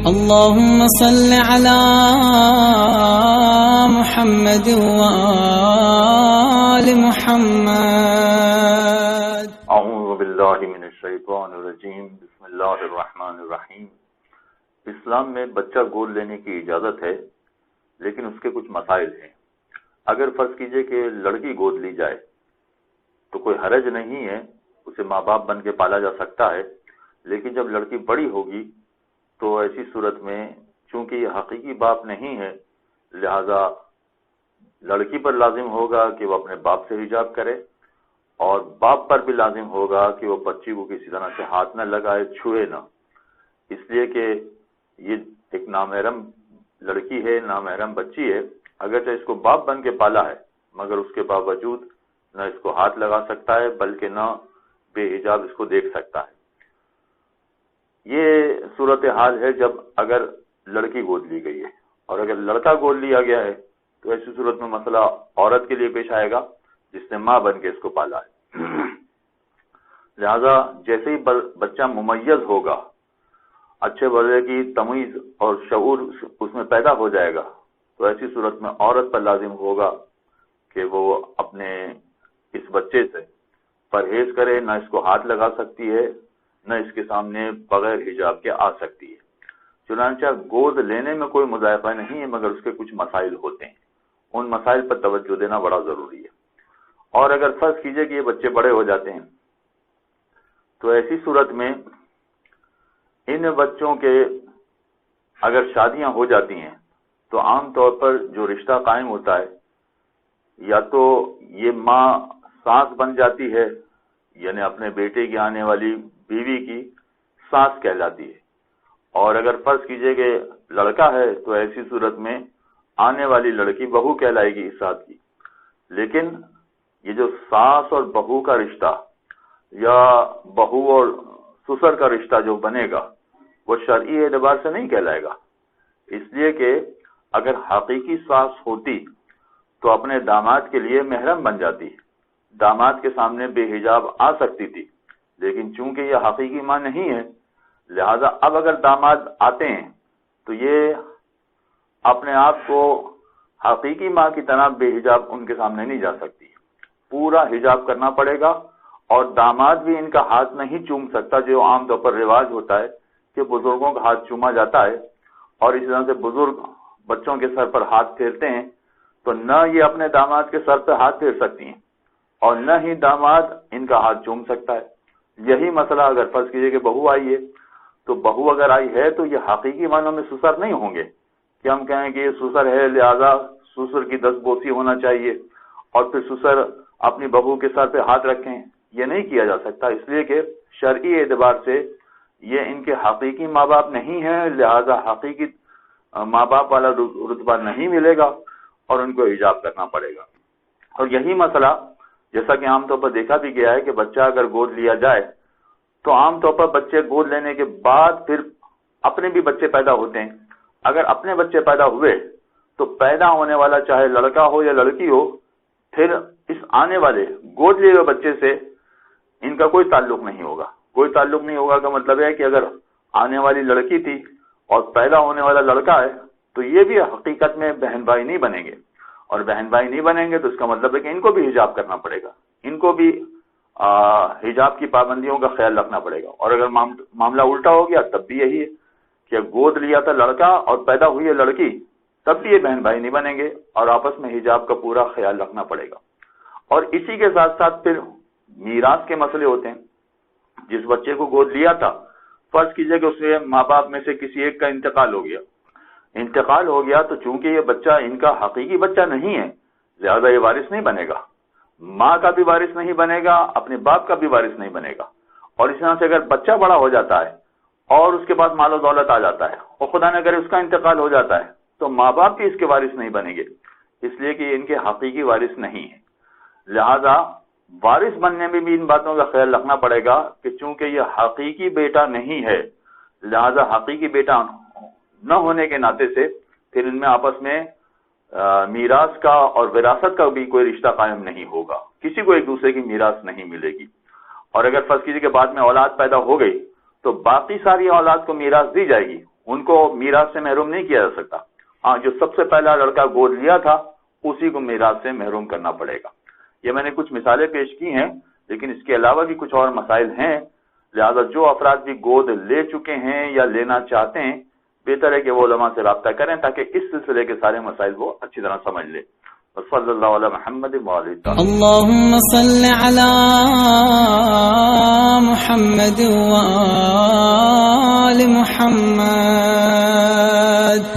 اللهم صل على محمد وآل محمد. اعوذ باللہ من الشیطان الرجیم. بسم اللہ الرحمن الرحیم. اسلام میں بچہ گود لینے کی اجازت ہے، لیکن اس کے کچھ مسائل ہیں. اگر فرض کیجئے کہ لڑکی گود لی جائے تو کوئی حرج نہیں ہے، اسے ماں باپ بن کے پالا جا سکتا ہے. لیکن جب لڑکی بڑی ہوگی تو ایسی صورت میں چونکہ یہ حقیقی باپ نہیں ہے، لہذا لڑکی پر لازم ہوگا کہ وہ اپنے باپ سے حجاب کرے، اور باپ پر بھی لازم ہوگا کہ وہ بچی کو کسی طرح سے ہاتھ نہ لگائے، چھوئے نہ، اس لیے کہ یہ ایک نامحرم لڑکی ہے، نامحرم بچی ہے. اگرچہ اس کو باپ بن کے پالا ہے، مگر اس کے باوجود نہ اس کو ہاتھ لگا سکتا ہے، بلکہ نہ بے حجاب اس کو دیکھ سکتا ہے. یہ صورتحال ہے جب اگر لڑکی گود لی گئی ہے. اور اگر لڑکا گود لیا گیا ہے تو ایسی صورت میں مسئلہ عورت کے لیے پیش آئے گا جس نے ماں بن کے اس کو پالا ہے. لہذا جیسے ہی بچہ ممیز ہوگا، اچھے برے کی تمیز اور شعور اس میں پیدا ہو جائے گا، تو ایسی صورت میں عورت پر لازم ہوگا کہ وہ اپنے اس بچے سے پرہیز کرے، نہ اس کو ہاتھ لگا سکتی ہے، نہ اس کے سامنے بغیر حجاب کے آ سکتی ہے. چنانچہ گود لینے میں کوئی مضائقہ نہیں ہے، مگر اس کے کچھ مسائل ہوتے ہیں. ان مسائل پر توجہ دینا بڑا ضروری ہے. اور اگر فرض کیجئے کہ یہ بچے بڑے ہو جاتے ہیں تو ایسی صورت میں ان بچوں کے اگر شادیاں ہو جاتی ہیں تو عام طور پر جو رشتہ قائم ہوتا ہے، یا تو یہ ماں ساس بن جاتی ہے، یعنی اپنے بیٹے کی آنے والی بیوی کی ساس کہلاتی ہے. اور اگر فرض کیجئے کہ لڑکا ہے تو ایسی صورت میں آنے والی لڑکی بہو کہلائے گی اس ساتھ کی. لیکن یہ جو ساس اور بہو کا رشتہ یا بہو اور سسر کا رشتہ جو بنے گا وہ شرعی اعتبار سے نہیں کہلائے گا، اس لیے کہ اگر حقیقی ساس ہوتی تو اپنے داماد کے لیے محرم بن جاتی، داماد کے سامنے بے حجاب آ سکتی تھی. لیکن چونکہ یہ حقیقی ماں نہیں ہے، لہذا اب اگر داماد آتے ہیں تو یہ اپنے آپ کو حقیقی ماں کی طرح بے حجاب ان کے سامنے نہیں جا سکتی، پورا حجاب کرنا پڑے گا. اور داماد بھی ان کا ہاتھ نہیں چوم سکتا، جو عام طور پر رواج ہوتا ہے کہ بزرگوں کا ہاتھ چوما جاتا ہے، اور اس طرح سے بزرگ بچوں کے سر پر ہاتھ پھیرتے ہیں. تو نہ یہ اپنے داماد کے سر پہ ہاتھ پھیر سکتی ہیں اور نہ ہی داماد ان کا ہاتھ چوم سکتا ہے. یہی مسئلہ اگر فرض کیجئے کہ بہو آئی ہے تو بہو اگر آئی ہے تو یہ حقیقی معنوں میں سسر نہیں ہوں گے کہ ہم کہیں کہ یہ سسر ہے لہذا سسر کی دست بوسی ہونا چاہیے اور پھر سسر اپنی بہو کے سر پہ ہاتھ رکھیں. یہ نہیں کیا جا سکتا، اس لیے کہ شرعی اعتبار سے یہ ان کے حقیقی ماں باپ نہیں ہیں، لہذا حقیقی ماں باپ والا رتبہ نہیں ملے گا اور ان کو حجاب کرنا پڑے گا. اور یہی مسئلہ جیسا کہ عام طور پر دیکھا بھی گیا ہے کہ بچہ اگر گود لیا جائے تو عام طور پر بچے گود لینے کے بعد پھر اپنے بھی بچے پیدا ہوتے ہیں. اگر اپنے بچے پیدا ہوئے تو پیدا ہونے والا چاہے لڑکا ہو یا لڑکی ہو، پھر اس آنے والے گود لیے ہوئے بچے سے ان کا کوئی تعلق نہیں ہوگا. کوئی تعلق نہیں ہوگا کا مطلب ہے کہ اگر آنے والی لڑکی تھی اور پیدا ہونے والا لڑکا ہے تو یہ بھی حقیقت میں بہن بھائی نہیں بنیں گے، اور بہن بھائی نہیں بنیں گے تو اس کا مطلب ہے کہ ان کو بھی حجاب کرنا پڑے گا، ان کو بھی حجاب کی پابندیوں کا خیال رکھنا پڑے گا. اور اگر معاملہ الٹا ہو گیا تب بھی یہی ہے کہ گود لیا تھا لڑکا اور پیدا ہوئی ہے لڑکی، تب بھی یہ بہن بھائی نہیں بنیں گے اور آپس میں حجاب کا پورا خیال رکھنا پڑے گا. اور اسی کے ساتھ ساتھ پھر میراث کے مسئلے ہوتے ہیں. جس بچے کو گود لیا تھا، فرض کیجئے کہ اس میں ماں باپ میں سے کسی ایک کا انتقال ہو گیا تو چونکہ یہ بچہ ان کا حقیقی بچہ نہیں ہے، لہذا یہ وارث نہیں بنے گا، ماں کا بھی وارث نہیں بنے گا، اپنے باپ کا بھی وارث نہیں بنے گا. اور اس طرح سے اگر بچہ بڑا ہو جاتا ہے اور اس کے پاس مال و دولت آ جاتا ہے اور خدا نہ کرے اس کا انتقال ہو جاتا ہے تو ماں باپ بھی اس کے وارث نہیں بنیں گے، اس لیے کہ ان کے حقیقی وارث نہیں ہیں. لہذا وارث بننے میں بھی ان باتوں کا خیال رکھنا پڑے گا کہ چونکہ یہ حقیقی بیٹا نہیں ہے، لہذا حقیقی بیٹا نہ ہونے کے ناطے سے پھر ان میں آپس میں میراث کا اور وراثت کا بھی کوئی رشتہ قائم نہیں ہوگا، کسی کو ایک دوسرے کی میراث نہیں ملے گی. اور اگر فرض کیجیے کہ بعد میں اولاد پیدا ہو گئی تو باقی ساری اولاد کو میراث دی جائے گی، ان کو میراث سے محروم نہیں کیا جا سکتا. ہاں جو سب سے پہلا لڑکا گود لیا تھا اسی کو میراث سے محروم کرنا پڑے گا. یہ میں نے کچھ مثالیں پیش کی ہیں، لیکن اس کے علاوہ بھی کچھ اور مسائل ہیں. لہذا جو افراد بھی گود لے چکے ہیں یا لینا چاہتے ہیں، بہتر ہے کہ وہ علماء سے رابطہ کریں تاکہ اس سلسلے کے سارے مسائل وہ اچھی طرح سمجھ لیں. صلی اللہ علیہ محمد وعلیہ وسلم. اللهم صل على محمد وآل محمد.